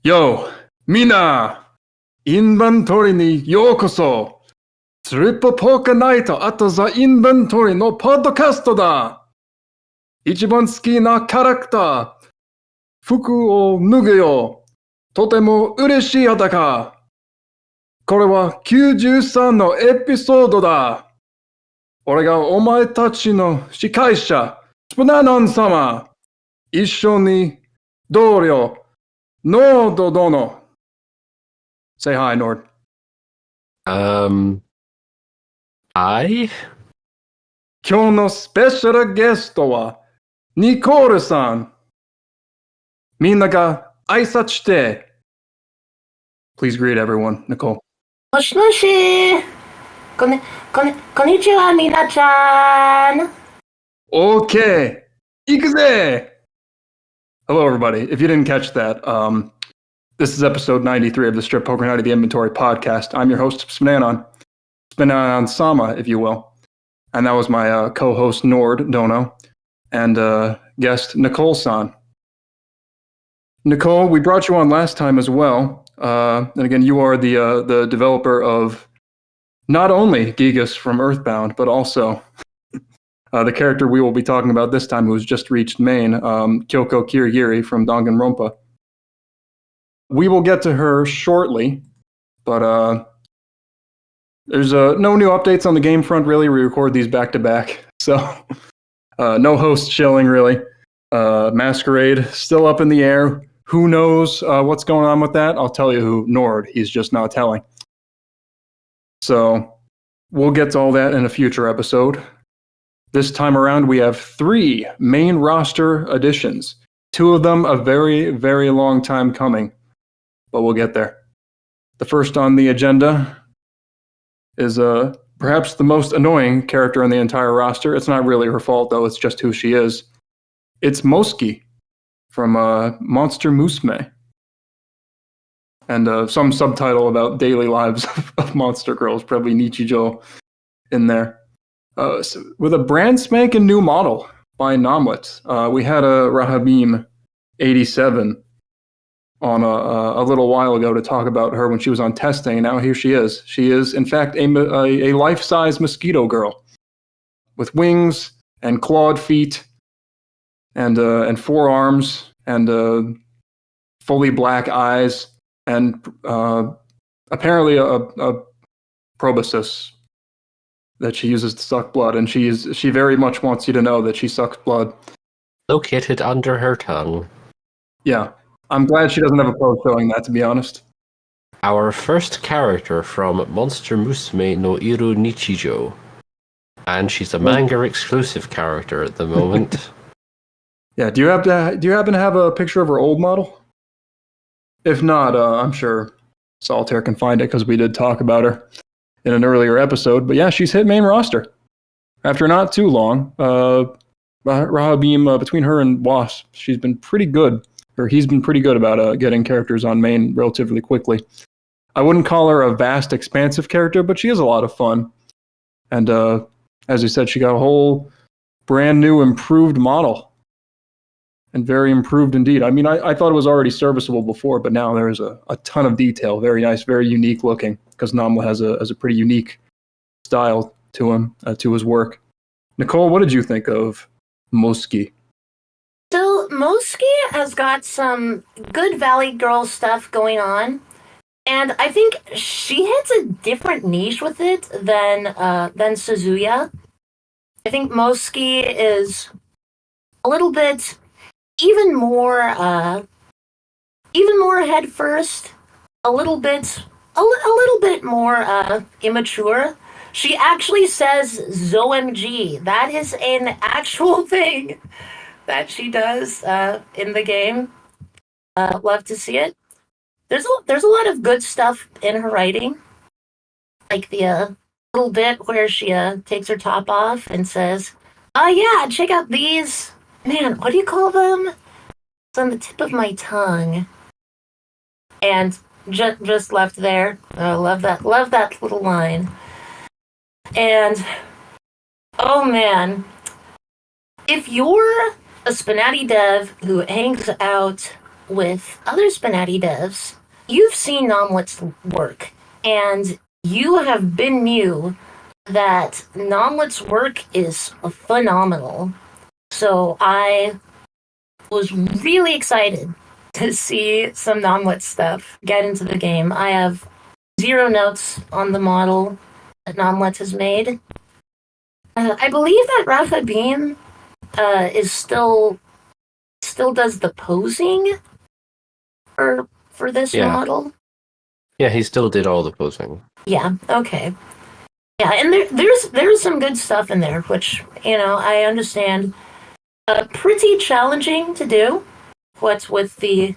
Yo, Mina! Inventory ni yokoso! Triple Poker Night ato za Inventory no podcast da! Ichiban suki na character! Fuku o nugu yo! Totemo ureshii ataka! これは93のエピソードだ。俺がお前たちの司会者、スプナノン様。一緒に同僚、ノード殿。Say hi, Nord. Hi? 今日のスペシャルゲストは、ニコールさん。みんなが挨拶して。Please greet everyone, Nicole. もしもしこんにちは、みなちゃん。Okay, 行くぜ! Hello, everybody. If you didn't catch that, this is episode 93 of the Strip Poker Night of the Inventory podcast. I'm your host, spnanon sama, if you will. And that was my co-host, Nord Dono, and guest, Nicole-san. Nicole, we brought you on last time as well. And again, you are the developer of not only Gigas from Earthbound, but also the character we will be talking about this time, who's just reached Maine, Kyoko Kirigiri from Danganronpa. We will get to her shortly, but there's no new updates on the game front, really. We record these back-to-back, so no host chilling, really. Masquerade, still up in the air. Who knows what's going on with that? I'll tell you who, Nord. He's just not telling. So we'll get to all that in a future episode. This time around, we have 3 main roster additions. 2 of them a very, very long time coming, but we'll get there. The first on the agenda is perhaps the most annoying character in the entire roster. It's not really her fault, though. It's just who she is. It's Moskii from Monster Musume. And some subtitle about daily lives of monster girls, probably Nichijou in there. So with a brand spanking new model by Nomlet. We had a Rahabim 87 on a little while ago to talk about her when she was on testing, and now here she is. She is, in fact, a life-size mosquito girl with wings and clawed feet and 4 arms and fully black eyes and apparently a proboscis that she uses to suck blood, and she very much wants you to know that she sucks blood. Located under her tongue. Yeah, I'm glad she doesn't have a pose showing that, to be honest. Our first character from Monster Musume no Iru Nichijou. And she's a manga exclusive character at the moment. Yeah, do you happen to have a picture of her old model? If not, I'm sure Solitaire can find it because we did talk about her in an earlier episode. But yeah, she's hit main roster after not too long. Rahabim, between her and Wasp, she's been pretty good, or he's been pretty good about getting characters on main relatively quickly. I wouldn't call her a vast, expansive character, but she is a lot of fun. And as I said, she got a whole brand new, improved model. And very improved indeed. I mean, I thought it was already serviceable before, but now there's a ton of detail. Very nice, very unique looking, because Namla has a pretty unique style to him, to his work. Nicole, what did you think of Moskii? So, Moskii has got some good Valley Girl stuff going on, and I think she hits a different niche with it than Suzuya. I think Moskii is a little bit even more head first, a little bit more immature. She actually says ZOMG. That is an actual thing that she does in the game. Love to see it. There's a lot of good stuff in her writing, like the little bit where she takes her top off and says, "Oh yeah, check out these." Man, what do you call them? It's on the tip of my tongue. And just left there. Love that little line. And oh man, if you're a SPNatI dev who hangs out with other SPNatI devs, you've seen Nomlet's work, and you have been new that Nomlet's work is phenomenal. So I was really excited to see some Nomlet stuff get into the game. I have 0 notes on the model that Nomlet has made. I believe that Rafa Beam is still does the posing for this model. Yeah, he still did all the posing. Yeah, okay. Yeah, and there's some good stuff in there, which, I understand. Pretty challenging to do. What's with the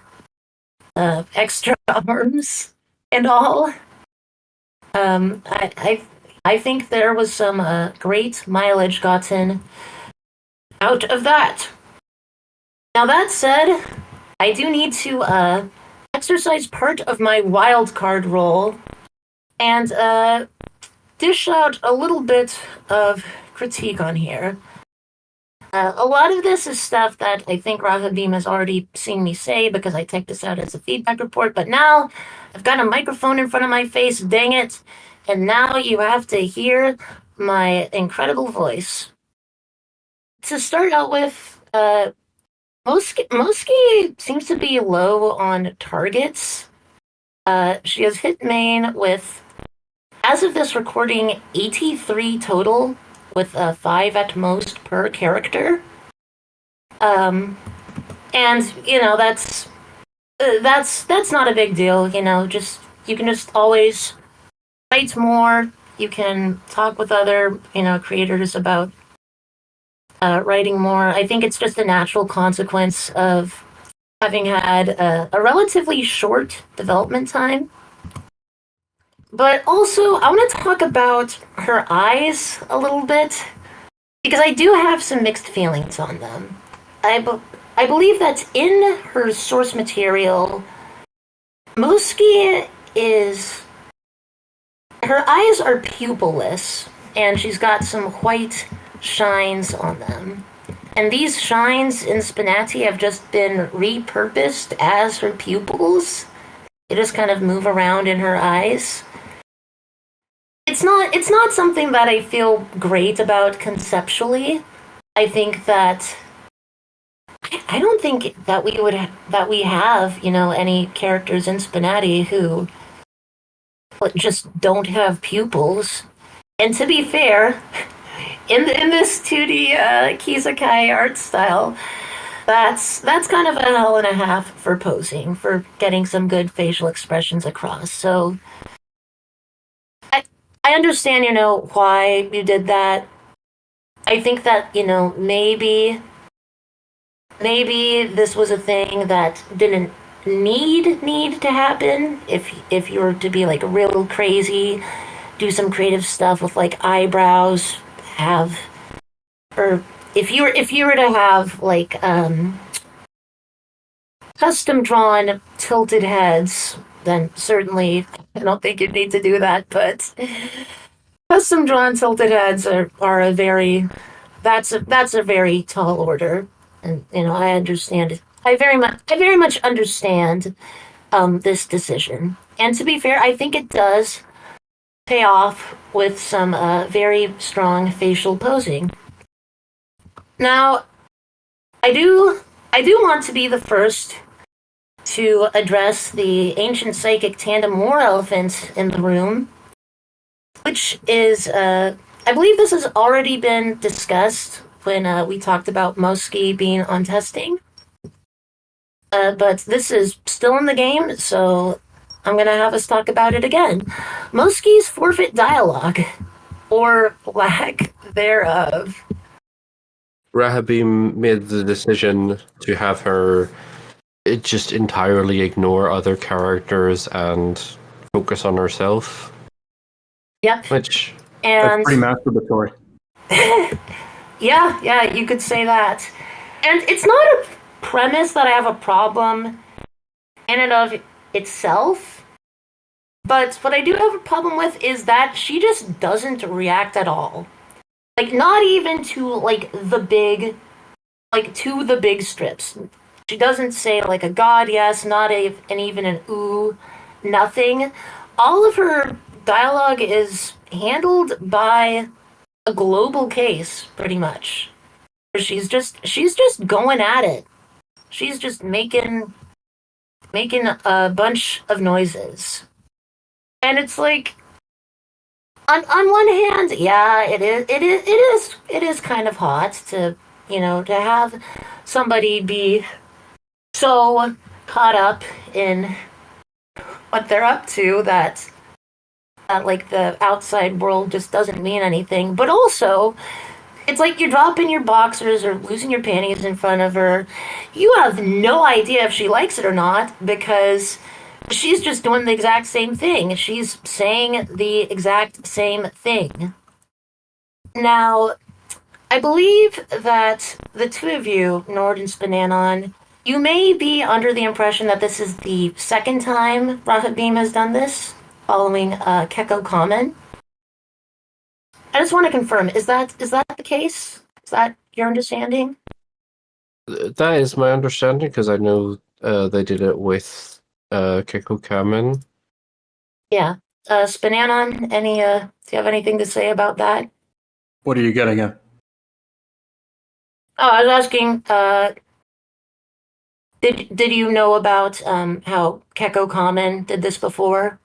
extra arms and all. I think there was some great mileage gotten out of that. Now that said, I do need to exercise part of my wild card role and dish out a little bit of critique on here. A lot of this is stuff that I think Rahabim has already seen me say because I typed this out as a feedback report, but now I've got a microphone in front of my face, dang it, and now you have to hear my incredible voice. To start out with, Moskii seems to be low on targets. She has hit main with, as of this recording, 83 total, with 5 at most per character. And that's not a big deal. You can just always write more. You can talk with other creators about writing more. I think it's just a natural consequence of having had a relatively short development time. But also, I want to talk about her eyes a little bit, because I do have some mixed feelings on them. I believe that in her source material, Moskii her eyes are pupilless, and she's got some white shines on them. And these shines in SPNatI have just been repurposed as her pupils. They just kind of move around in her eyes. It's not something that I feel great about conceptually. I think that I don't think that we have any characters in SPNatI who just don't have pupils. And to be fair, in this 2D Kizakai art style, that's kind of a hell and a half for posing, for getting some good facial expressions across. So I understand, why you did that. I think that, maybe this was a thing that didn't need to happen. If you were to be like real crazy, do some creative stuff with like eyebrows, or if you were to have like custom drawn tilted heads, then certainly I don't think you'd need to do that, but custom drawn tilted heads are a very that's a very tall order. And I understand it. I very much understand this decision. And to be fair, I think it does pay off with some very strong facial posing. Now, I do want to be the first to address the ancient psychic tandem war elephant in the room, which is, I believe this has already been discussed when we talked about Moskii being on testing. But this is still in the game, so I'm going to have us talk about it again. Moskii's forfeit dialogue, or lack thereof. Rahabim made the decision to have her just entirely ignore other characters and focus on herself. Yep. That's pretty masturbatory. Yeah, you could say that. And it's not a premise that I have a problem in and of itself, but what I do have a problem with is that she just doesn't react at all. Like, not even to, to the big strips. She doesn't say like a god yes, not and even an ooh, nothing. All of her dialogue is handled by a global case, pretty much. She's just going at it. She's just making a bunch of noises. And it's like on one hand, yeah, it is kind of hot to, to have somebody be so caught up in what they're up to that like the outside world just doesn't mean anything. But also, it's like you're dropping your boxers or losing your panties in front of her. You have no idea if she likes it or not because she's just doing the exact same thing. She's saying the exact same thing. Now, I believe that the two of you, Nord and spnanon, you may be under the impression that this is the second time Rahabim has done this, following Kyoko comment. I just want to confirm, is that the case? Is that your understanding? That is my understanding, because I know they did it with Kyoko Kamen. Yeah. spnanon, do you have anything to say about that? What are you getting at? Oh, I was asking, did you know about how Kyoko Kamen did this before?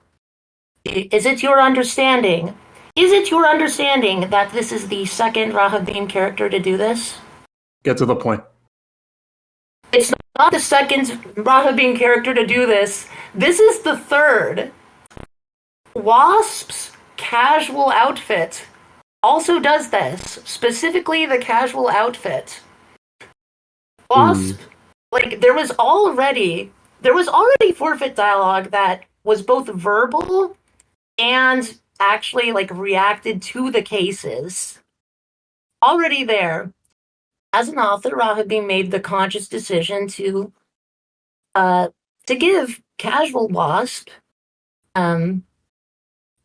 Is it your understanding? Is it your understanding that this is the second Rahabim character to do this? Get to the point. It's not the second Rahabim character to do this. This is the third. Wasp's casual outfit also does this. Specifically, the casual outfit. Wasp, like, there was already forfeit dialogue that was both verbal and actually, like, reacted to the cases. Already there. As an author, Rahabim made the conscious decision to give casual Wasp a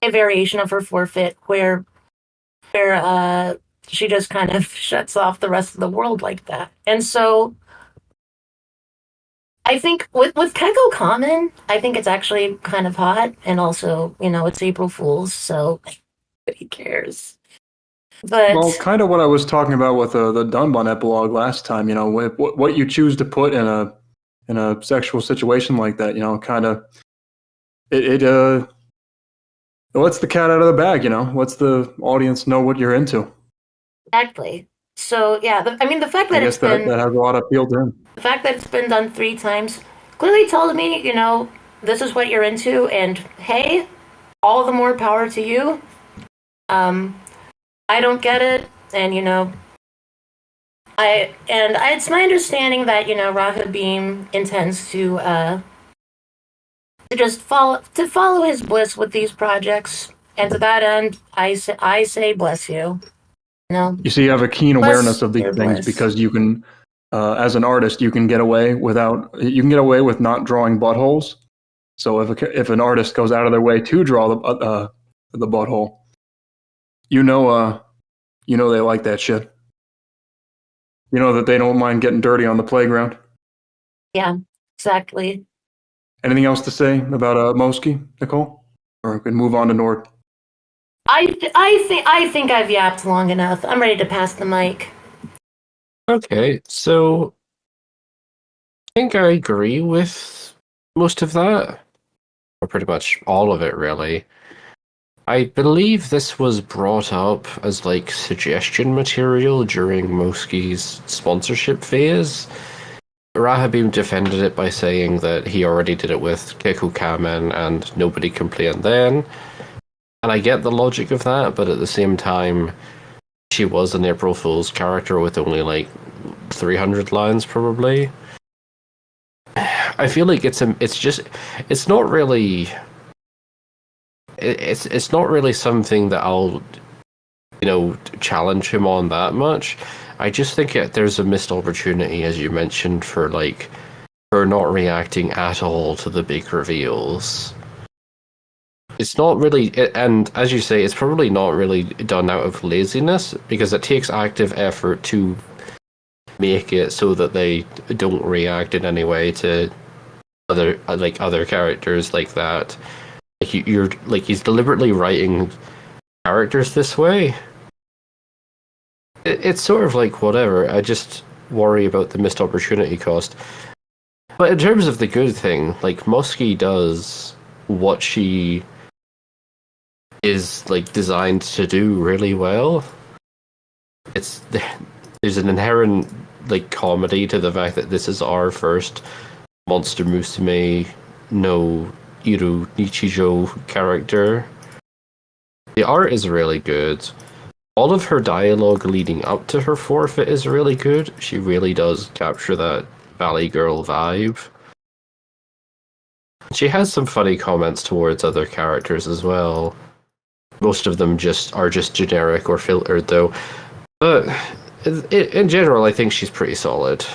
variation of her forfeit where she just kind of shuts off the rest of the world like that. And so I think with Kyoko Kamen, I think it's actually kind of hot, and also, it's April Fool's, so nobody cares. But Well, kind of what I was talking about with the Dunbun epilogue last time. What you choose to put in a sexual situation like that. Kind of it lets the cat out of the bag. Lets the audience know what you're into. exactly. So yeah, the fact that I guess that has a lot of appeal to him. the fact that it's been done 3 times clearly tells me, this is what you're into, and hey, all the more power to you. I don't get it, and it's my understanding that Rahabim intends to just follow his bliss with these projects, and to that end, I say bless you. You see, you have a keen Bless awareness of these your things bliss. because you can, as an artist, you can get away with not drawing buttholes. So if an artist goes out of their way to draw the butthole, you know they like that shit. You know that they don't mind getting dirty on the playground. Yeah, exactly. Anything else to say about Moskii, Nicole? Or we can move on to Nord. I think I've yapped long enough. I'm ready to pass the mic. Okay, so I think I agree with most of that, or pretty much all of it, really. I believe this was brought up as like suggestion material during Moskii's sponsorship phase. Rahabim defended it by saying that he already did it with Kyoko Kamen and nobody complained then. And I get the logic of that, but at the same time, she was an April Fool's character with only like 300 lines, probably. I feel like it's not really something that I'll challenge him on that much. I just think there's a missed opportunity, as you mentioned, for her not reacting at all to the big reveals. It's not really, and as you say, it's probably not really done out of laziness, because it takes active effort to make it so that they don't react in any way to other characters like that. Like you're like he's deliberately writing characters this way. It's sort of like whatever. I just worry about the missed opportunity cost. But in terms of the good thing, like Moskii does what she is like designed to do really well. There's an inherent like comedy to the fact that this is our first Monster Musume no Iru Nichijo character. The art is really good. All of her dialogue leading up to her forfeit is really good. She really does capture that Valley Girl vibe. She has some funny comments towards other characters as well. Most of them are just generic or filtered, though. But in general, I think she's pretty solid.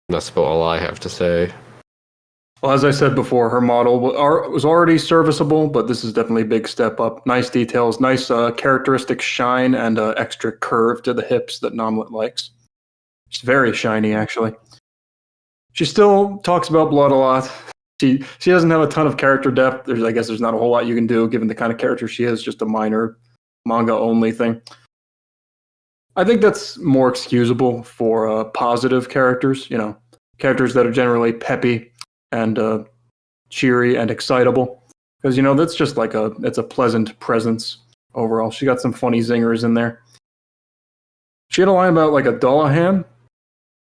That's about all I have to say. Well, as I said before, her model was already serviceable, but this is definitely a big step up. Nice details, nice characteristic shine, and extra curve to the hips that Nomlet likes. She's very shiny, actually. She still talks about blood a lot. She doesn't have a ton of character depth. I guess there's not a whole lot you can do, given the kind of character she is, just a minor manga-only thing. I think that's more excusable for positive characters, characters that are generally peppy and cheery and excitable, because that's just like it's a pleasant presence overall. She got some funny zingers in there. She had a line about like a Dullahan.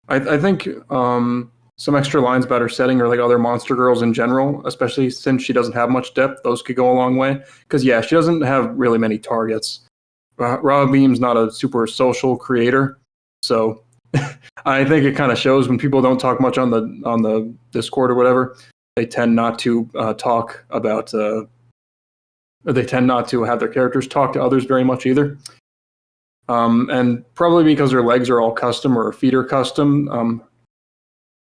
I think some extra lines about her setting or like other monster girls in general, especially since she doesn't have much depth, those could go a long way. Because yeah, she doesn't have really many targets. Rahabim's not a super social creator, so I think it kind of shows when people don't talk much on the Discord or whatever. They tend not to talk about. They tend not to have their characters talk to others very much either. And probably because her legs are all custom or her feet are custom.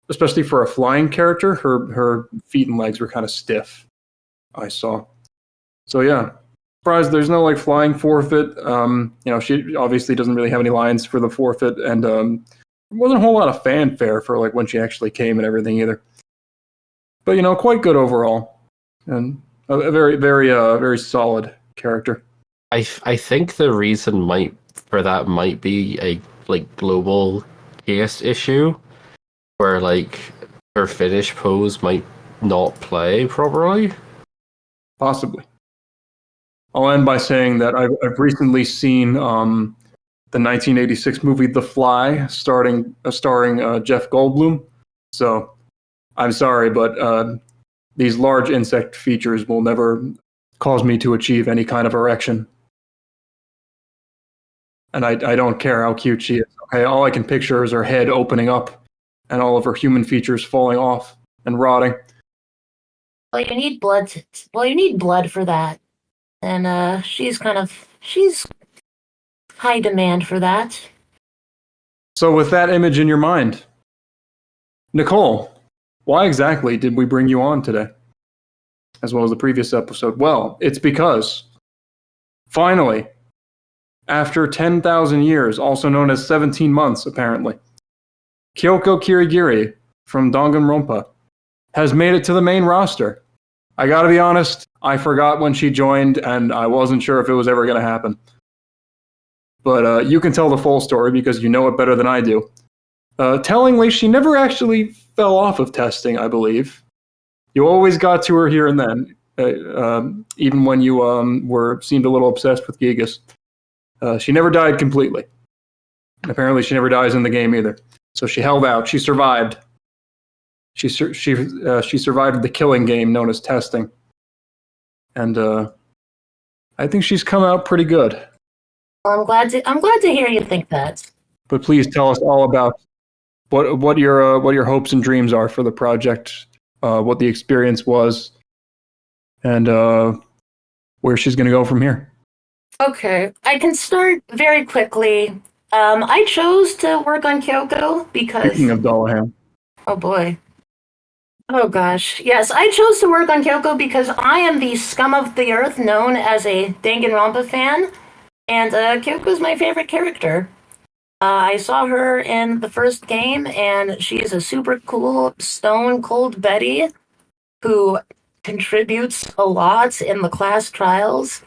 Especially for a flying character, her feet and legs were kind of stiff. I saw. So yeah. Surprised there's no like flying forfeit. She obviously doesn't really have any lines for the forfeit, and wasn't a whole lot of fanfare for like when she actually came and everything either. But quite good overall, and a very very solid character. I think the reason might be a like global case issue, where like her finish pose might not play properly. Possibly. I'll end by saying that I've recently seen the 1986 movie The Fly, starring Jeff Goldblum. So I'm sorry, but these large insect features will never cause me to achieve any kind of erection. And I don't care how cute she is. Okay, all I can picture is her head opening up and all of her human features falling off and rotting. Well, you need blood. You need blood for that. And she's high demand for that. So with that image in your mind, Nicole, why exactly did we bring you on today? As well as the previous episode? Well, it's because, finally, after 10,000 years, also known as 17 months apparently, Kyoko Kirigiri from Danganronpa has made it to the main roster. I gotta be honest, I forgot when she joined, and I wasn't sure if it was ever going to happen. But you can tell the full story because you know it better than I do. Tellingly, she never actually fell off of testing, I believe. You always got to her here and then, even when you seemed a little obsessed with Gigas. She never died completely. Apparently, she never dies in the game either. So she held out. She survived. She survived the killing game known as testing. And I think she's come out pretty good. Well, I'm glad to hear you think that. But please tell us all about what your hopes and dreams are for the project, what the experience was, and where she's going to go from here. Okay, I can start very quickly. I chose to work on Kyoko because... Speaking of Dullahan. Oh boy. Oh gosh. Yes, I chose to work on Kyoko because I am the scum of the earth known as a Danganronpa fan, and Kyoko's my favorite character. I saw her in the first game, and she is a super cool stone cold Betty who contributes a lot in the class trials.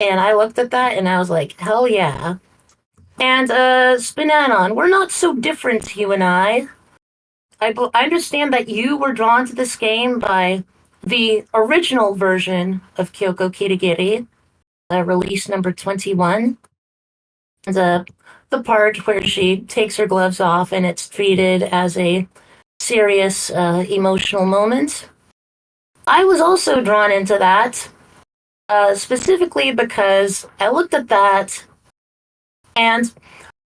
And I looked at that and I was like, hell yeah. And spnanon, we're not so different, you and I. I understand that you were drawn to this game by the original version of Kyoko Kirigiri, release number 21. The part where she takes her gloves off and it's treated as a serious emotional moment. I was also drawn into that, specifically because I looked at that, and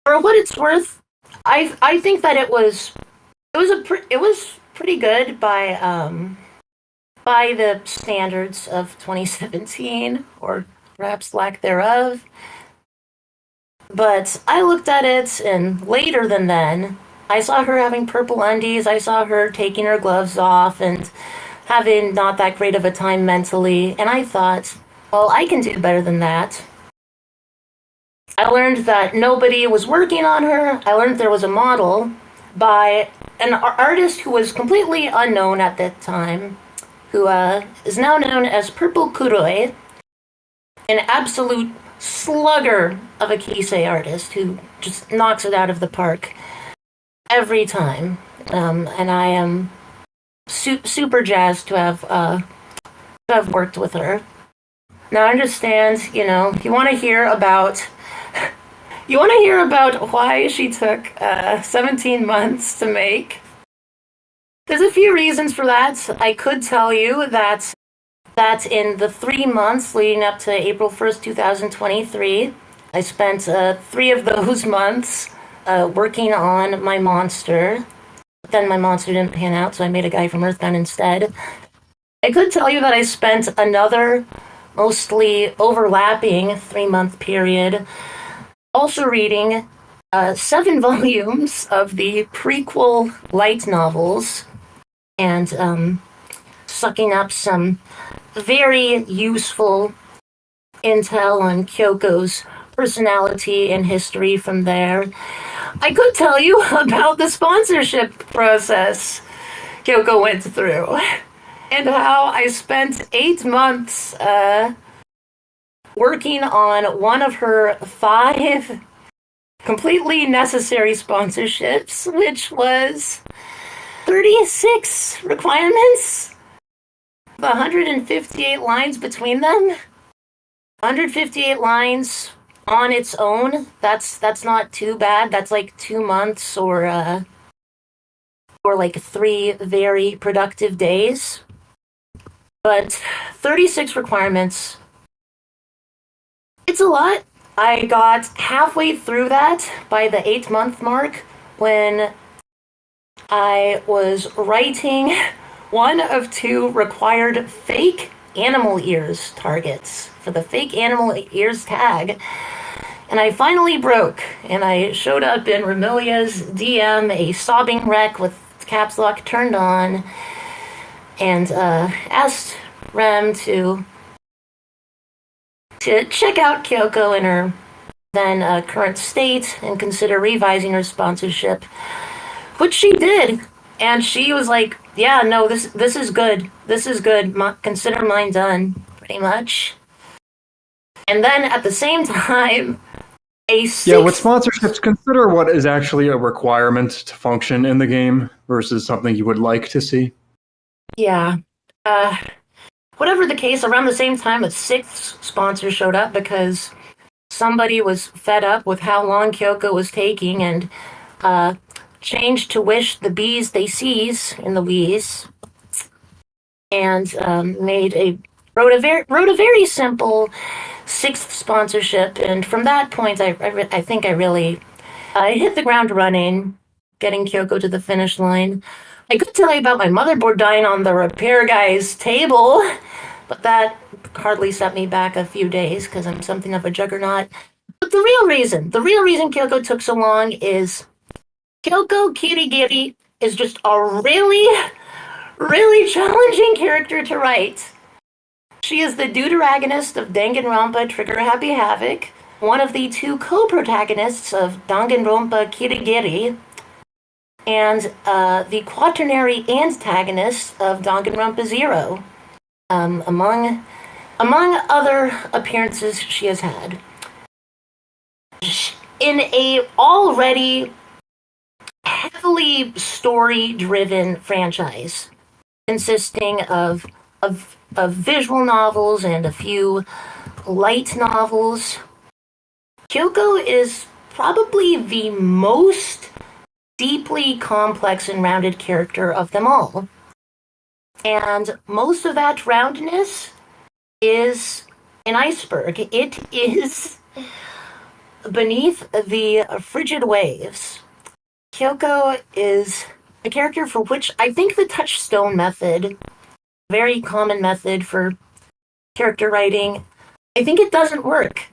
for what it's worth, I think that it was pretty good by the standards of 2017, or perhaps lack thereof. But I looked at it, and later than then, I saw her having purple undies, I saw her taking her gloves off, and having not that great of a time mentally, and I thought, well, I can do better than that. I learned that nobody was working on her. I learned there was a model by an artist who was completely unknown at that time, who is now known as Purple Kuroi, an absolute slugger of a kisei artist who just knocks it out of the park every time. And I am super jazzed to have worked with her. Now I understand, you want to hear about why she took 17 months to make. There's a few reasons for that. I could tell you that in the 3 months leading up to April 1st, 2023, I spent 3 of those months working on my monster. But then my monster didn't pan out, so I made a guy from Earthbound instead. I could tell you that I spent another mostly overlapping 3-month period also reading 7 volumes of the prequel light novels and sucking up some very useful intel on Kyoko's personality and history from there. I could tell you about the sponsorship process Kyoko went through and how I spent 8 months working on one of her 5 completely necessary sponsorships, which was 36 requirements, 158 lines between them. 158 lines on its own. That's not too bad. That's like 2 months or like 3 very productive days. But 36 requirements, it's a lot. I got halfway through that by the 8-month mark when I was writing one of 2 required fake animal ears targets for the fake animal ears tag. And I finally broke, and I showed up in Remilia's DM, a sobbing wreck with caps lock turned on, and asked Rem to check out Kyoko in her then current state and consider revising her sponsorship, which she did. And she was like, yeah, no, this is good. This is good. Consider mine done, pretty much. And then at the same time, with sponsorships, consider what is actually a requirement to function in the game versus something you would like to see. Yeah. Whatever the case, around the same time, a 6th sponsor showed up because somebody was fed up with how long Kyoko was taking and changed to wish the bees they sees in the wheeze, and wrote a very simple 6th sponsorship. And from that point, I think I really hit the ground running, getting Kyoko to the finish line. I could tell you about my motherboard dying on the repair guy's table, but that hardly set me back a few days because I'm something of a juggernaut. But the real reason Kyoko took so long is Kyoko Kirigiri is just a really, really challenging character to write. She is the deuteragonist of Danganronpa Trigger Happy Havoc, one of the two co-protagonists of Danganronpa Kirigiri, and the quaternary antagonist of Danganronpa Zero, among other appearances she has had. In a already heavily story-driven franchise, consisting of visual novels and a few light novels, Kyoko is probably the most deeply complex and rounded character of them all. And most of that roundness is an iceberg. It is beneath the frigid waves. Kyoko is a character for which I think the touchstone method, very common method for character writing, I think it doesn't work.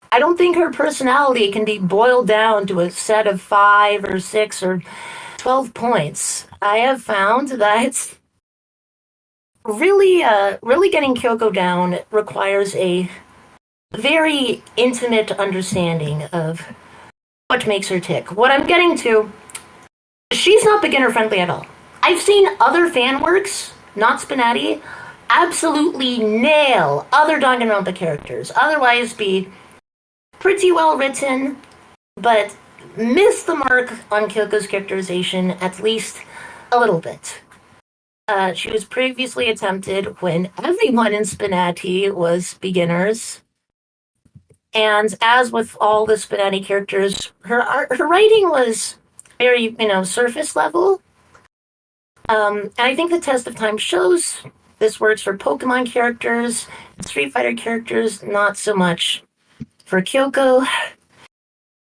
I don't think her personality can be boiled down to a set of 5 or 6 or 12 points. I have found that really getting Kyoko down requires a very intimate understanding of what makes her tick. What I'm getting to, she's not beginner friendly at all. I've seen other fan works, not SPNatI, absolutely nail other Danganronpa characters, otherwise be pretty well written, but miss the mark on Kyoko's characterization at least a little bit. She was previously attempted when everyone in SPNatI was beginners. And as with all the SPNatI characters, her writing was very, surface level. And I think the test of time shows this works for Pokemon characters, Street Fighter characters, not so much for Kyoko.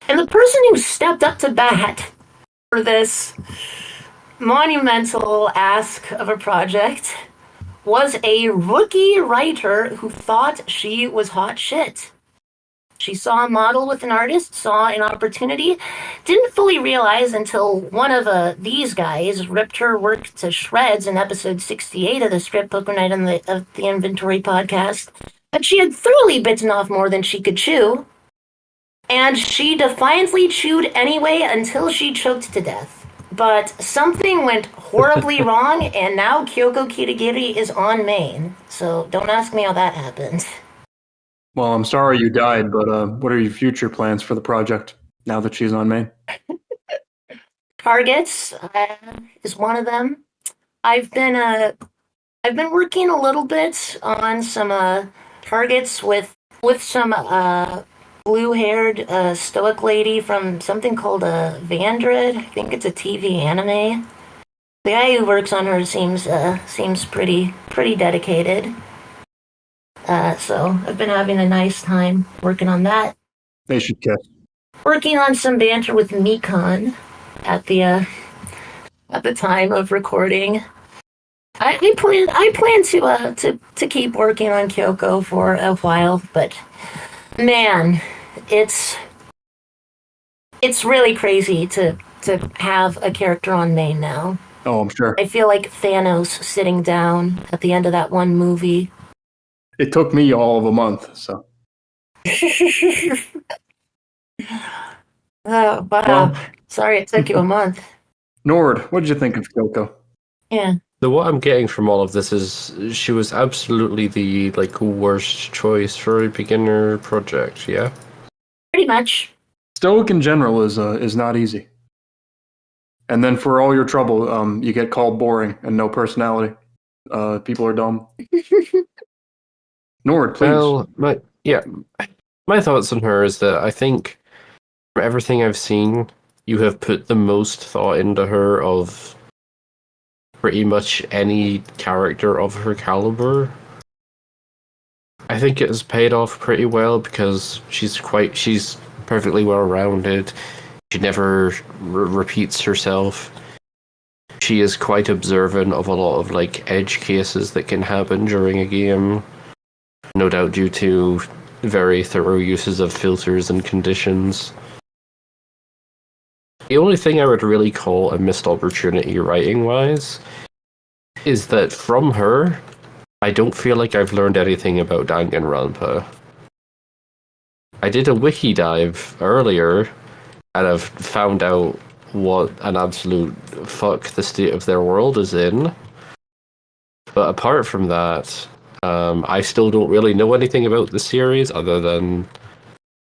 And the person who stepped up to bat for this monumental ask of a project was a rookie writer who thought she was hot shit. She saw a model with an artist, saw an opportunity, didn't fully realize until one of these guys ripped her work to shreds in episode 68 of the Strip Poker Night of the Inventory podcast, that she had thoroughly bitten off more than she could chew, and she defiantly chewed anyway until she choked to death. But something went horribly wrong, and now Kyoko Kirigiri is on main. So don't ask me how that happened. Well, I'm sorry you died, but what are your future plans for the project now that she's on main? Targets is one of them. I've been working a little bit on some targets with some blue-haired stoic lady from something called Vandred. I think it's a TV anime. The guy who works on her seems pretty dedicated. So I've been having a nice time working on that. They should kiss. Working on some banter with Mikon at the time of recording. I plan to keep working on Kyoko for a while, but man, it's really crazy to have a character on main now. Oh, I'm sure. I feel like Thanos sitting down at the end of that one movie. It took me all of a month, so. Oh, wow. Well, sorry it took you a month. Nord, what did you think of Kyoko? Yeah. So what I'm getting from all of this is she was absolutely the worst choice for a beginner project, yeah? Pretty much. Stoic in general is not easy. And then for all your trouble, you get called boring and no personality. People are dumb. Nord, please. Well, my thoughts on her is that I think from everything I've seen, you have put the most thought into her of pretty much any character of her caliber. I think it has paid off pretty well because she's perfectly well-rounded. She never repeats herself. She is quite observant of a lot of edge cases that can happen during a game. No doubt due to very thorough uses of filters and conditions. The only thing I would really call a missed opportunity writing-wise is that from her, I don't feel like I've learned anything about Danganronpa. I did a wiki dive earlier, and I've found out what an absolute fuck the state of their world is in. But apart from that, I still don't really know anything about the series other than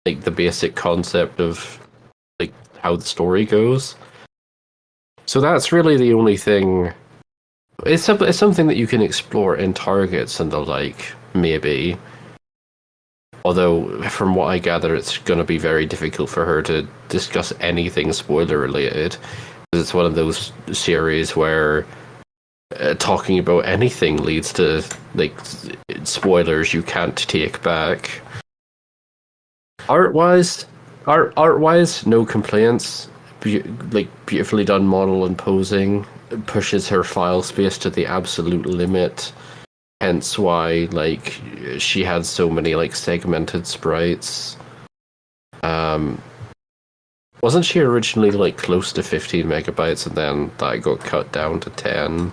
like the basic concept of like how the story goes. So that's really the only thing. It's something that you can explore in targets and the like, maybe. Although, from what I gather, it's going to be very difficult for her to discuss anything spoiler related. Because it's one of those series where talking about anything leads to like spoilers you can't take back. Art-wise, no complaints. Beautifully done model and posing. Pushes her file space to the absolute limit. Hence why, like, she had so many, like, segmented sprites. Wasn't she originally, like, close to 15 megabytes and then that got cut down to 10?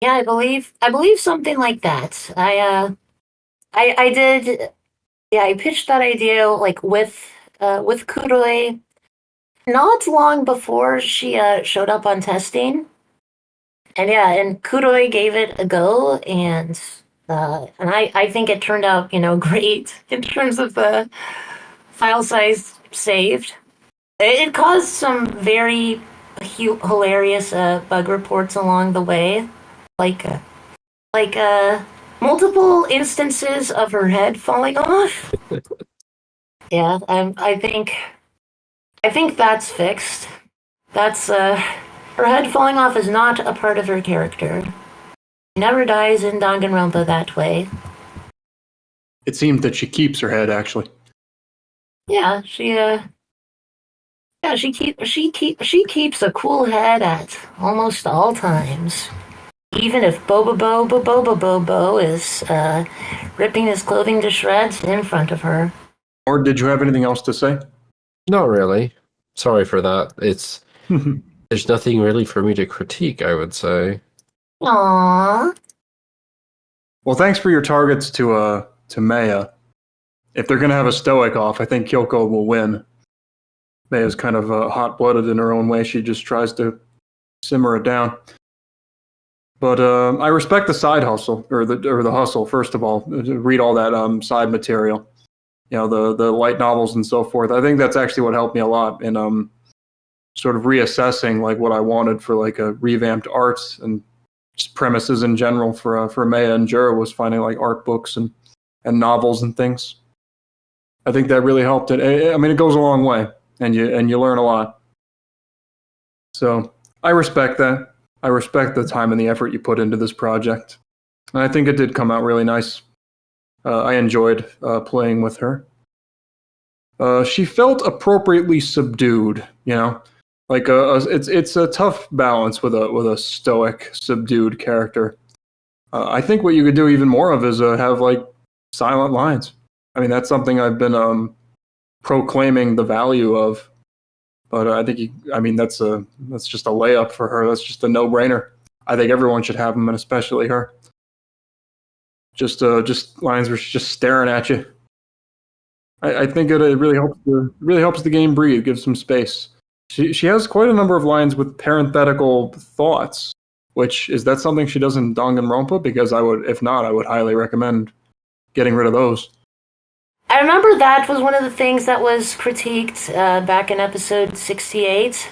Yeah, I believe something like that. I did. Yeah, I pitched that idea like with Kuroi not long before she showed up on testing, and yeah, and Kuroi gave it a go, and I think it turned out great in terms of the file size saved. It caused some very hilarious bug reports along the way, like multiple instances of her head falling off. Yeah, I think that's fixed. That's her head falling off is not a part of her character. She never dies in Danganronpa that way. It seems that she keeps her head, actually. Yeah, she keeps a cool head at almost all times. Even if Bobo is ripping his clothing to shreds in front of her. Or did you have anything else to say? Not really. Sorry for that. There's nothing really for me to critique, I would say. Aww. Well, thanks for your targets to Maya. If they're going to have a stoic off, I think Kyoko will win. Maya's kind of hot-blooded in her own way. She just tries to simmer it down. But I respect the side hustle, or the hustle, first of all, to read all that side material. The light novels and so forth. I think that's actually what helped me a lot in sort of reassessing like what I wanted for like a revamped arts and just premises in general for Maya and Jura was finding like art books and novels and things. I think that really helped it. I mean, it goes a long way, and you learn a lot. So I respect that. I respect the time and the effort you put into this project. And I think it did come out really nice. I enjoyed playing with her. She felt appropriately subdued, like it's a tough balance with a stoic, subdued character. I think what you could do even more of is have like silent lines. I mean, that's something I've been proclaiming the value of. But I think that's just a layup for her. That's just a no-brainer. I think everyone should have them, and especially her. Just lines where she's just staring at you. I think it really helps the game breathe, gives some space. She has quite a number of lines with parenthetical thoughts, is that something she does in Danganronpa? Because I would highly recommend getting rid of those. I remember that was one of the things that was critiqued back in episode 68.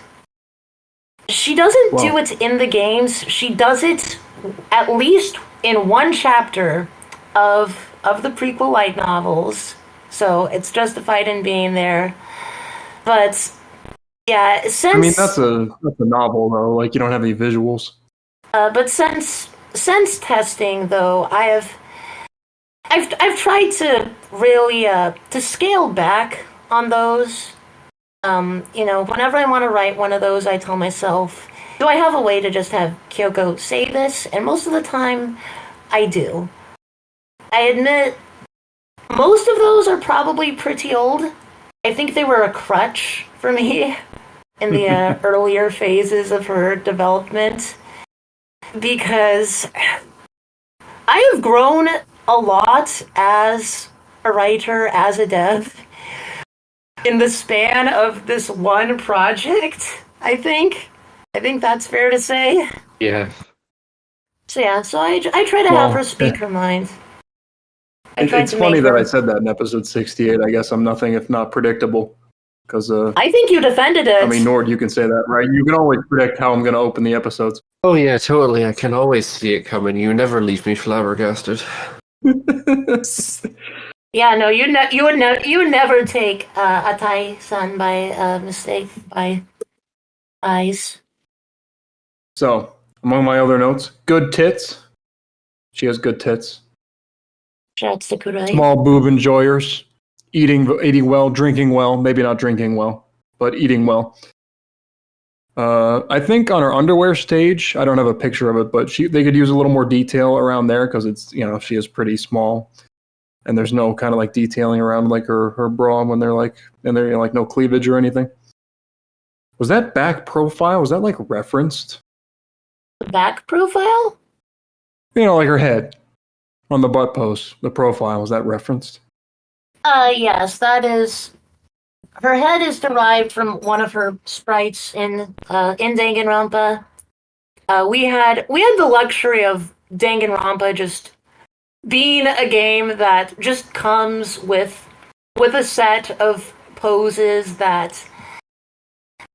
She doesn't do it in the games. She does it at least in one chapter of the prequel light novels. So it's justified in being there. But yeah, since that's a novel though. Like you don't have any visuals. But since testing though, I've tried to really to scale back on those. Whenever I want to write one of those, I tell myself, do I have a way to just have Kyoko say this? And most of the time, I do. I admit, most of those are probably pretty old. I think they were a crutch for me in the earlier phases of her development. Because I have grown a lot as a writer, as a dev, in the span of this one project, I think. I think that's fair to say. Yeah. So yeah, so I try to have her speak her mind. It's funny that I said that in episode 68. I guess I'm nothing if not predictable. Because I think you defended it. I mean, Nord, you can say that, right? You can always predict how I'm going to open the episodes. Oh yeah, totally. I can always see it coming. You never leave me flabbergasted. Yeah, no, you would never take Atai-san by mistake by eyes. So, among my other notes, good tits. She has good tits. Shouts to Kurai. Small boob enjoyers. Eating well, drinking well. Maybe not drinking well, but eating well. I think on her underwear stage, I don't have a picture of it, but they could use a little more detail around there because it's, she is pretty small, and there's no kind of like detailing around like her bra when they're like, and they're like no cleavage or anything. Was that back profile? Was that like referenced? The back profile? Like her head on the butt pose, the profile. Was that referenced? Yes, that is. Her head is derived from one of her sprites in Danganronpa. We had the luxury of Danganronpa just being a game that just comes with a set of poses that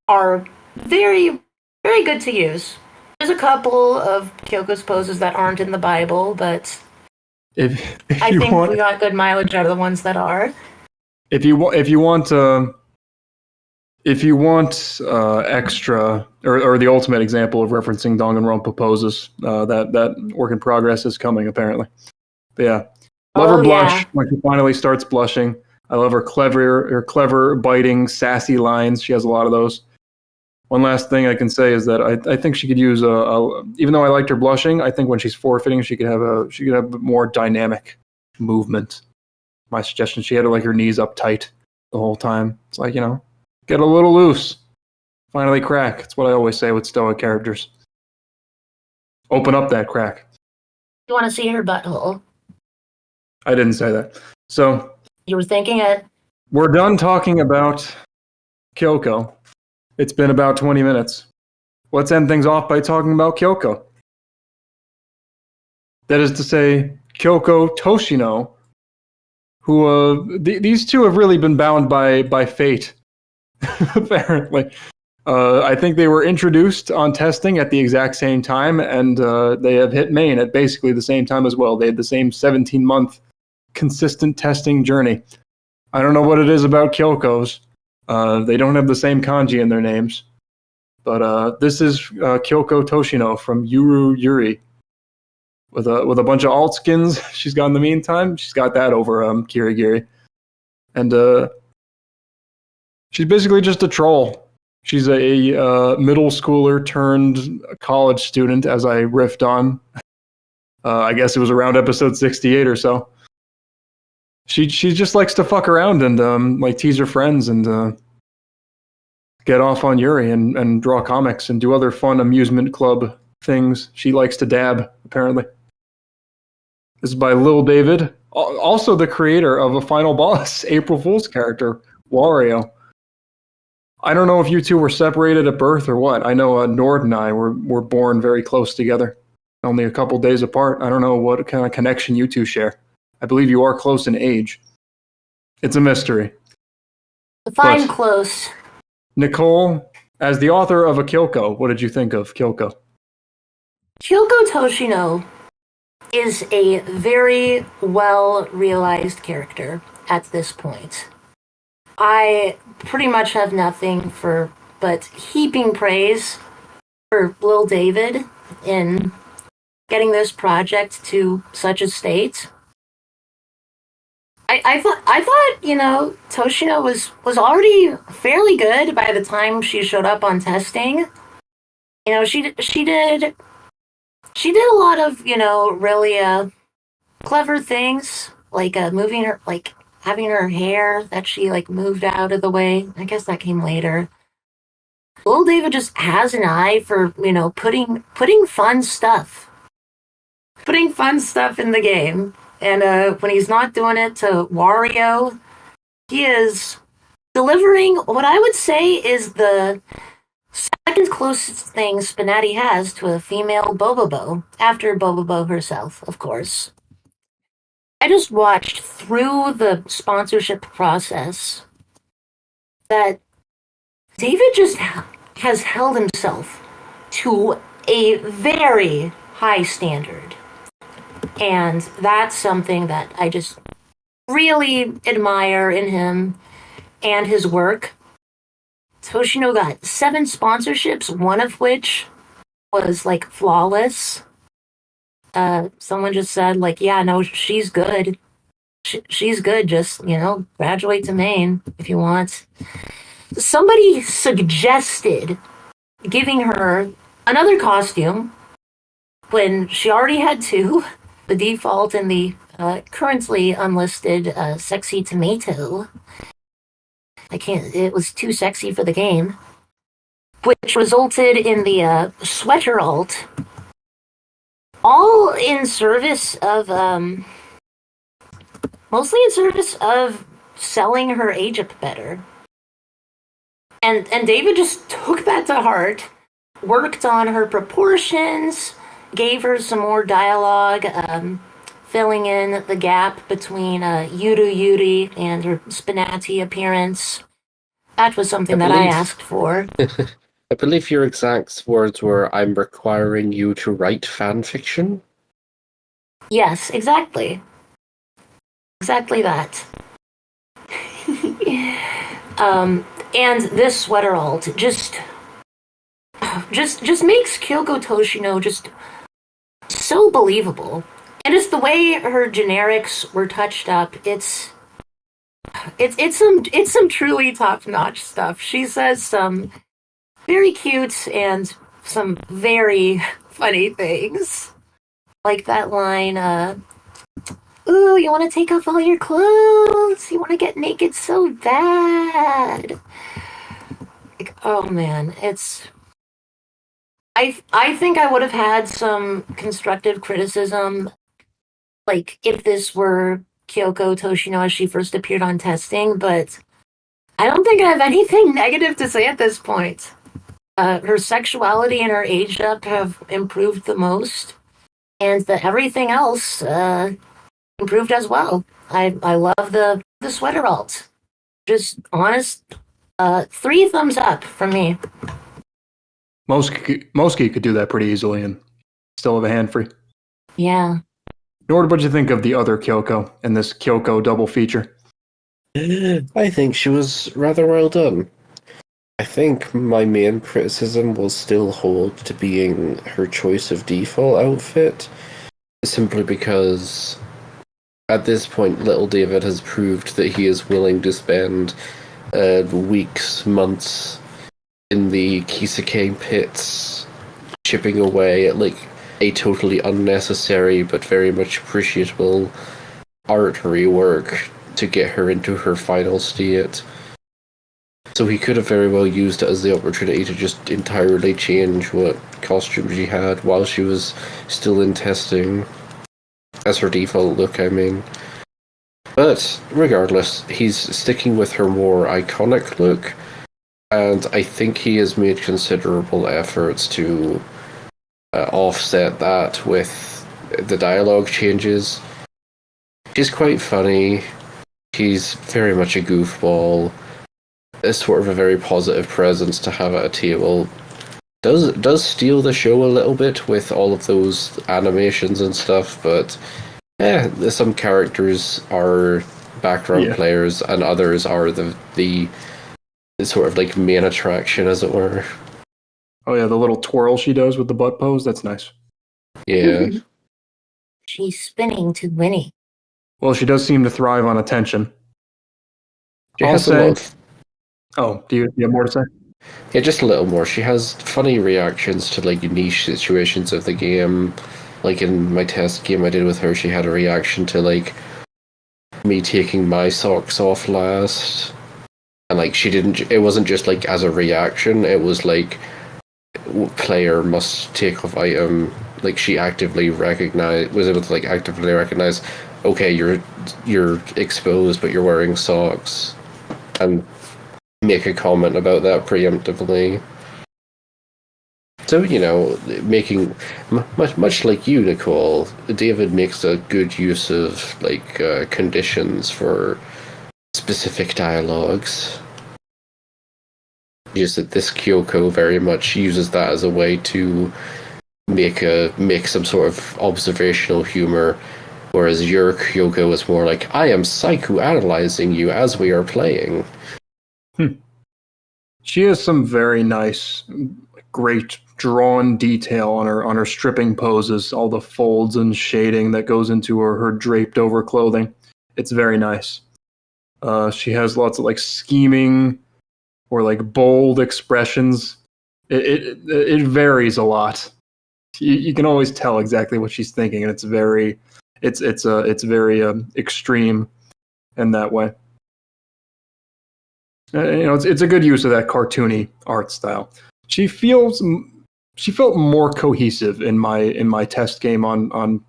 are very, very good to use. There's a couple of Kyoko's poses that aren't in the Bible, but I think we got good mileage out of the ones that are. If you want extra or the ultimate example of referencing Danganronpa poses, that work in progress is coming apparently. But yeah, love her blush when she finally starts blushing. I love her clever, biting, sassy lines. She has a lot of those. One last thing I can say is that I think she could use even though I liked her blushing, I think when she's forfeiting, she could have a more dynamic movement. My suggestion, she had like her knees up tight the whole time. It's like, get a little loose. Finally crack. That's what I always say with stoic characters. Open up that crack. You want to see her butthole? I didn't say that. So you were thinking it. We're done talking about Kyoko. It's been about 20 minutes. Let's end things off by talking about Kyoko. That is to say, Kyoko Toshinou, who these two have really been bound by fate, apparently. I think they were introduced on testing at the exact same time, and they have hit main at basically the same time as well. They had the same 17-month consistent testing journey. I don't know what it is about Kyoko's. They don't have the same kanji in their names. But this is Kyoko Toshinou from Yuru Yuri. With a bunch of alt skins she's got in the meantime. She's got that over Kirigiri. And she's basically just a troll. She's a middle schooler turned college student, as I riffed on. I guess it was around episode 68 or so. She just likes to fuck around and like tease her friends and get off on Yuri and draw comics and do other fun amusement club things. She likes to dab, apparently. This is by Lil David, also the creator of a Final Boss April Fool's character, Wario. I don't know if you two were separated at birth or what. I know Nord and I were born very close together, only a couple days apart. I don't know what kind of connection you two share. I believe you are close in age. It's a mystery. Define close. Nicole, as the author of a Kyoko, what did you think of Kyoko? Kyoko Toshinou is a very well-realized character at this point. I pretty much have nothing but heaping praise for Lil David in getting this project to such a state. I thought Toshinou was already fairly good by the time she showed up on testing. She did a lot of really clever things, like moving her, like having her hair that she like moved out of the way. I guess that came later. Lil David just has an eye for putting fun stuff in the game. And when he's not doing it to Wario, he is delivering what I would say is the second closest thing SPNatI has to a female Bobobo, after Bobobo herself, of course. I just watched through the sponsorship process that David just has held himself to a very high standard. And that's something that I just really admire in him and his work. Toshinou got 7 sponsorships, one of which was like flawless. Someone just said, like, yeah, no, she's good. She's good. Just, graduate to Maine if you want. Somebody suggested giving her another costume when she already had 2, the default and the currently unlisted sexy tomato. It was too sexy for the game, which resulted in the sweater alt, all in service of, mostly in service of selling her age up better. And David just took that to heart, worked on her proportions, gave her some more dialogue, filling in the gap between Yuri and her SPNatI appearance. That was something that I asked for. I believe your exact words were, "I'm requiring you to write fan fiction." Yes, exactly. Exactly that. And this sweater alt just makes Kyoko Toshinou just so believable. And it's the way her generics were touched up. It's some truly top-notch stuff. She says some very cute and some very funny things. Like that line, ooh, you want to take off all your clothes? You want to get naked so bad? Like, oh man, it's... I think I would have had some constructive criticism, like, if this were Kyoko Toshinou as she first appeared on testing, but I don't think I have anything negative to say at this point. Her sexuality and her age up have improved the most, and everything else improved as well. I love the sweater alt. Just honest, 3 thumbs up from me. Moskii could do that pretty easily and still have a hand free. Yeah. Nord, what did you think of the other Kyoko in this Kyoko double feature? I think she was rather well done. I think my main criticism will still hold to being her choice of default outfit, simply because at this point little David has proved that he is willing to spend weeks, months in the Kisake pits, chipping away at like a totally unnecessary but very much appreciable art rework to get her into her final state. So he could have very well used it as the opportunity to just entirely change what costume she had while she was still in testing, as her default look, I mean. But regardless, he's sticking with her more iconic look, and I think he has made considerable efforts to offset that with the dialogue changes. She's quite funny. She's very much a goofball. Is sort of a very positive presence to have at a table. Does steal the show a little bit with all of those animations and stuff, but some characters are background players and others are the sort of like main attraction, as it were. Oh yeah, the little twirl she does with the butt pose, that's nice. Yeah. She's spinning to Winnie. Well, she does seem to thrive on attention. She has a lot of... Oh, do you have more to say? Yeah, just a little more. She has funny reactions to like niche situations of the game. Like in my test game I did with her, she had a reaction to like me taking my socks off last. And like it wasn't just like as a reaction, it was like player must take off item like she actively was able to like actively recognize, okay, you're exposed, but you're wearing socks, and make a comment about that preemptively. So, making much like you, Nicole, David makes a good use of like conditions for specific dialogues. Just that this Kyoko very much uses that as a way to make some sort of observational humor, whereas your Kyoko is more like, I am psychoanalyzing you as we are playing. She has some very nice, great drawn detail on her stripping poses, all the folds and shading that goes into her draped over clothing. It's very nice. She has lots of like scheming or like bold expressions. It varies a lot. You can always tell exactly what she's thinking, and it's very extreme in that way. It's a good use of that cartoony art style. She felt more cohesive in my test game on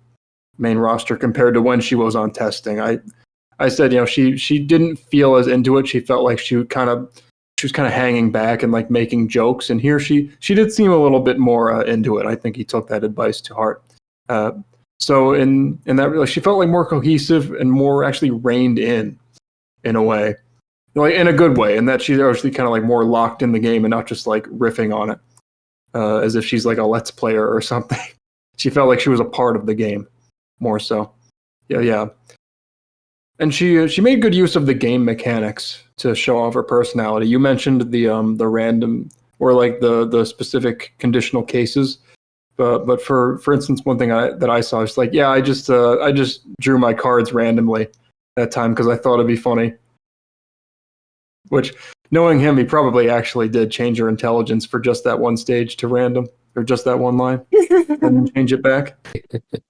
main roster compared to when she was on testing. I said, she didn't feel as into it. She felt like she was kind of hanging back and like making jokes. And here she did seem a little bit more into it. I think he took that advice to heart. So in that, she felt like more cohesive and more actually reined in a way. Like in a good way, and that she's actually kind of like more locked in the game and not just like riffing on it, as if she's like a Let's Player or something. She felt like she was a part of the game, more so. Yeah. And she made good use of the game mechanics to show off her personality. You mentioned the random or like the specific conditional cases, but for instance, one thing that I saw is like, yeah, I just drew my cards randomly that time because I thought it'd be funny. Which, knowing him, he probably actually did change her intelligence for just that one stage to random, or just that one line, and then change it back.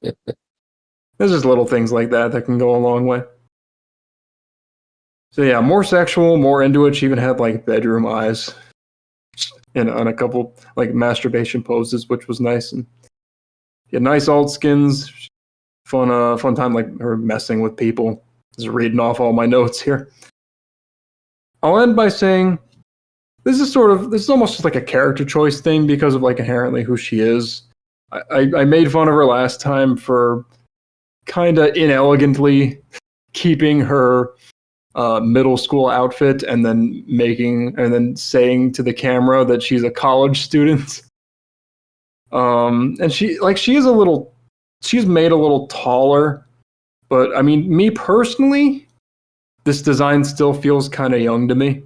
There's just little things like that can go a long way. So yeah, more sexual, more into it. She even had like bedroom eyes on a couple like masturbation poses, which was nice. And yeah, nice alt skins, fun time like her messing with people. Just reading off all my notes here. I'll end by saying this is almost just like a character choice thing because of like inherently who she is. I made fun of her last time for kind of inelegantly keeping her middle school outfit and then saying to the camera that she's a college student. And she's made a little taller, but I mean, me personally, this design still feels kind of young to me.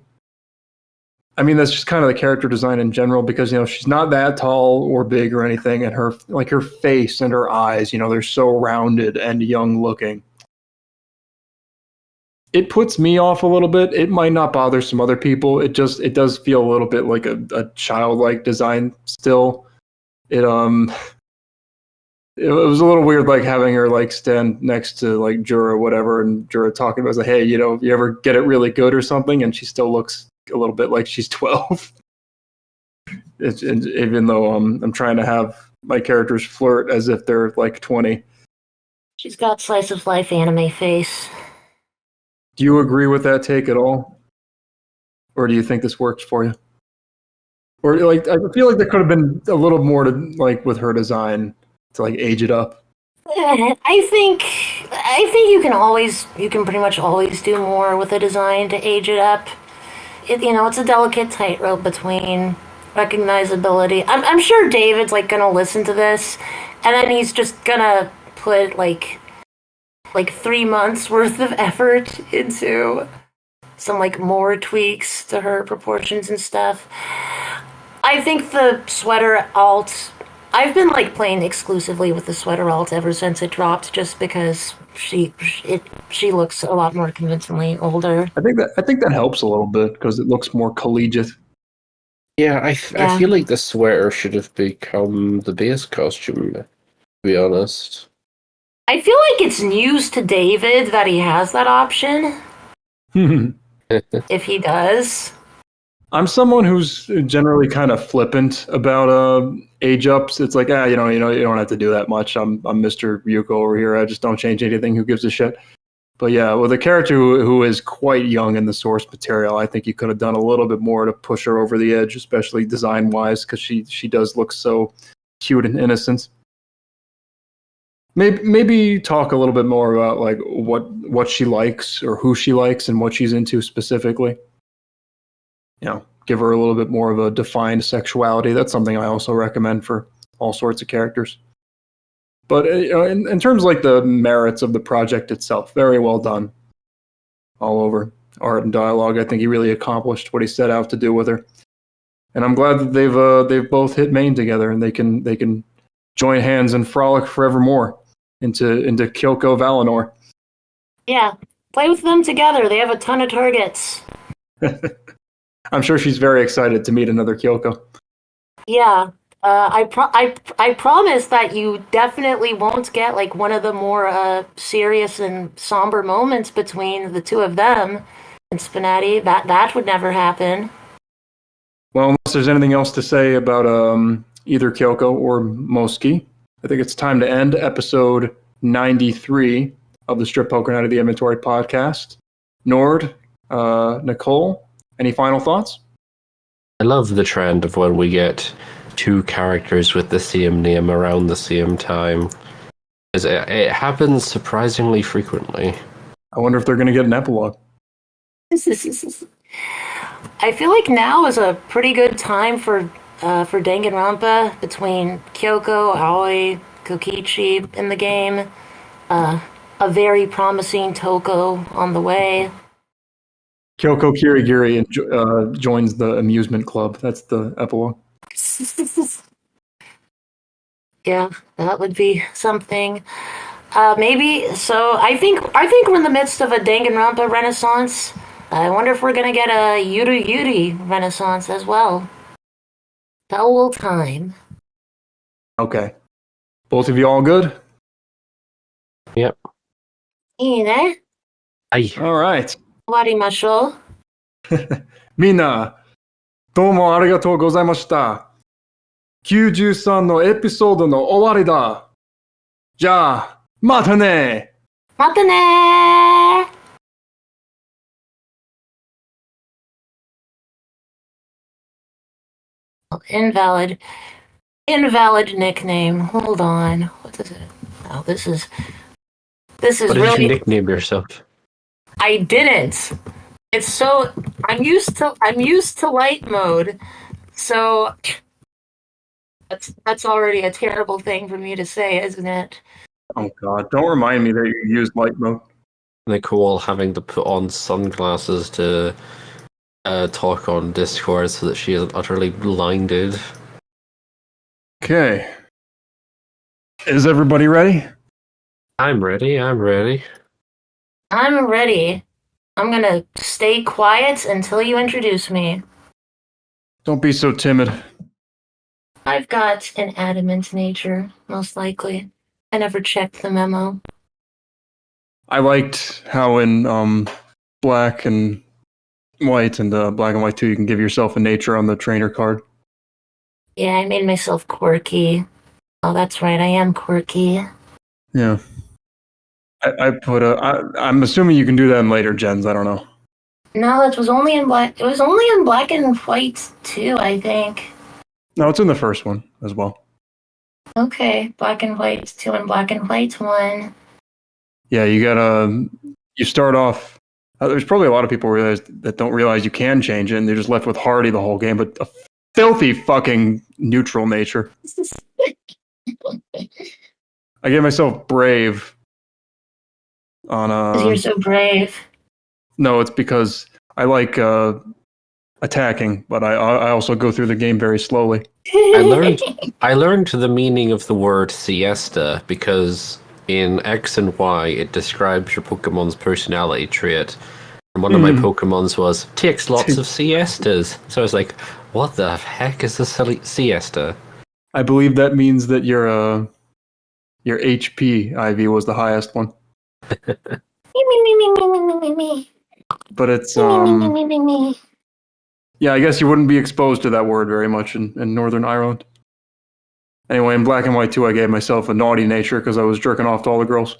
I mean, that's just kind of the character design in general because, she's not that tall or big or anything. And her face and her eyes, they're so rounded and young looking. It puts me off a little bit. It might not bother some other people. It does feel a little bit like a childlike design still. It was a little weird, like having her like stand next to like Jura, whatever, and Jura talking about, like, hey, you ever get it really good or something, and she still looks a little bit like she's 12. Even though I'm trying to have my characters flirt as if they're like 20. She's got slice of life anime face. Do you agree with that take at all, or do you think this works for you? Or like I feel like there could have been a little more to like with her design. To like age it up. I think you can pretty much always do more with a design to age it up. It's a delicate tightrope between recognizability. I'm sure David's like gonna listen to this, and then he's just gonna put like 3 months worth of effort into some like more tweaks to her proportions and stuff. I think the sweater alt. I've been like playing exclusively with the sweater alt ever since it dropped, just because she looks a lot more convincingly older. I think that helps a little bit because it looks more collegiate. Yeah, I feel like the sweater should have become the base costume. To be honest, I feel like it's news to David that he has that option. If he does. I'm someone who's generally kind of flippant about age ups. It's like, you don't have to do that much. I'm Mr. Ryuko over here. I just don't change anything. Who gives a shit? But yeah, with a character who is quite young in the source material, I think you could have done a little bit more to push her over the edge, especially design wise, because she does look so cute and innocent. Maybe talk a little bit more about like what she likes or who she likes and what she's into specifically. Give her a little bit more of a defined sexuality. That's something I also recommend for all sorts of characters. But in terms of like the merits of the project itself, very well done. All over art and dialogue. I think he really accomplished what he set out to do with her. And I'm glad that they've both hit main together and they can join hands and frolic forevermore into Kyoko Valinor. Yeah, play with them together. They have a ton of targets. I'm sure she's very excited to meet another Kyoko. Yeah, I promise that you definitely won't get like one of the more serious and somber moments between the two of them in SPNatI. That would never happen. Well, unless there's anything else to say about either Kyoko or Moskii, I think it's time to end episode 93 of the Strip Poker Night of the Inventory podcast. Nord, Nicole, any final thoughts? I love the trend of when we get two characters with the same name around the same time. It happens surprisingly frequently. I wonder if they're going to get an epilogue. I feel like now is a pretty good time for Danganronpa between Kyoko, Aoi, Kokichi in the game. A very promising Toko on the way. Kyoko Kirigiri joins the amusement club. That's the epilogue. Yeah, that would be something. Maybe. So I think we're in the midst of a Danganronpa renaissance. I wonder if we're gonna get a Yuru Yuri renaissance as well. Foul time. Okay. Both of you all good? Yep. いいね。Aye. All right. 終わりましょう。みんな、どうもありがとうございました。93のエピソードの終わりだ。じゃあ、またね。またねー。Invalid nickname. Hold on. What is it? Oh, this is What did really. you nickname yourself? I didn't. It's so I'm used to light mode, so that's already a terrible thing for me to say, isn't it? Oh God! Don't remind me that you used light mode. Nicole having to put on sunglasses to talk on Discord so that she isn't utterly blinded. Okay. Is everybody ready? I'm ready. I'm ready. I'm gonna stay quiet until you introduce me. Don't be so timid. I've got an adamant nature, most likely. I never checked the memo. I liked how in black and white and black and white 2 you can give yourself a nature on the trainer card. Yeah, I made myself quirky. Oh, that's right, I am quirky. Yeah. I put I'm assuming you can do that in later gens, I don't know. No, it was only in black. It was only in black and white too, I think. No, it's in the first one as well. Okay, black and white 2 and black and white 1. Yeah, you start off. There's probably a lot of people that don't realize you can change it, and they're just left with Hardy the whole game, but a filthy fucking neutral nature. I gave myself brave on You're so brave. No, it's because I like attacking, but I also go through the game very slowly. I learned the meaning of the word siesta because in X and Y it describes your Pokemon's personality trait. And one of my Pokemons was takes lots of siestas. So I was like, what the heck is a siesta? I believe that means that your HP IV was the highest one. But it's Yeah, I guess you wouldn't be exposed to that word very much in Northern Ireland. Anyway, in Black and White 2, I gave myself a naughty nature because I was jerking off to all the girls.